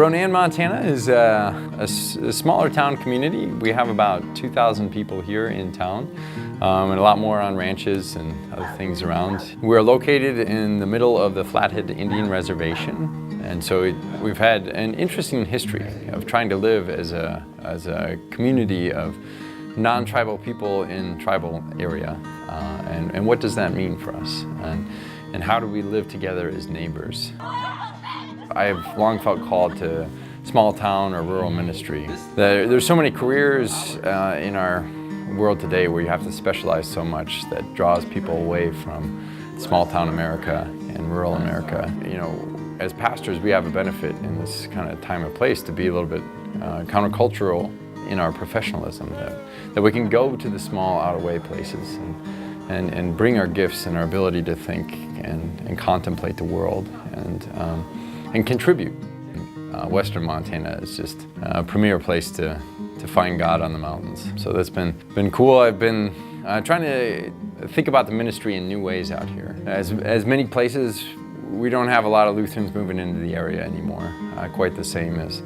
Ronan, Montana is a smaller town community. We have about 2,000 people here in town, and a lot more on ranches and other things around. We're located in the middle of the Flathead Indian Reservation, and so we've had an interesting history of trying to live as a community of non-tribal people in tribal area, and what does that mean for us, and how do we live together as neighbors. I've long felt called to small town or rural ministry. There's so many careers in our world today where you have to specialize so much that draws people away from small town America and rural America. You know, as pastors, we have a benefit in this kind of time and place to be a little bit countercultural in our professionalism, that we can go to the small out-of-way places and bring our gifts and our ability to think and contemplate the world and contribute. Western Montana is just a premier place to find God on the mountains. So that's been cool. I've been trying to think about the ministry in new ways out here. As many places, we don't have a lot of Lutherans moving into the area anymore, quite the same as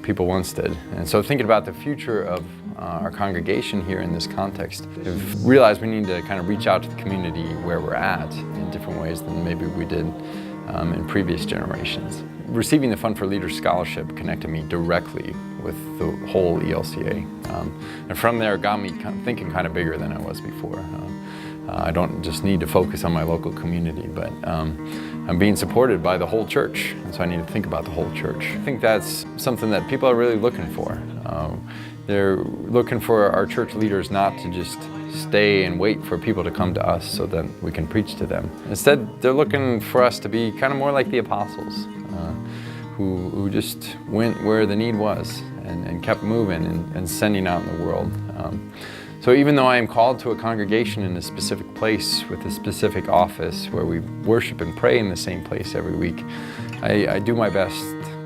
people once did. And so thinking about the future of our congregation here in this context, I've realized we need to kind of reach out to the community where we're at in different ways than maybe we did in previous generations. Receiving the Fund for Leaders Scholarship connected me directly with the whole ELCA. And from there, it got me thinking kind of bigger than I was before. I don't just need to focus on my local community, but I'm being supported by the whole church, and so I need to think about the whole church. I think that's something that people are really looking for. They're looking for our church leaders not to just stay and wait for people to come to us so that we can preach to them. Instead, they're looking for us to be kind of more like the apostles, who just went where the need was and kept moving and sending out in the world. So even though I am called to a congregation in a specific place with a specific office where we worship and pray in the same place every week, I do my best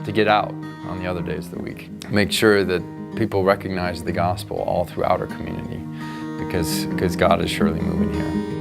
to get out on the other days of the week. Make sure that people recognize the gospel all throughout our community, because God is surely moving here.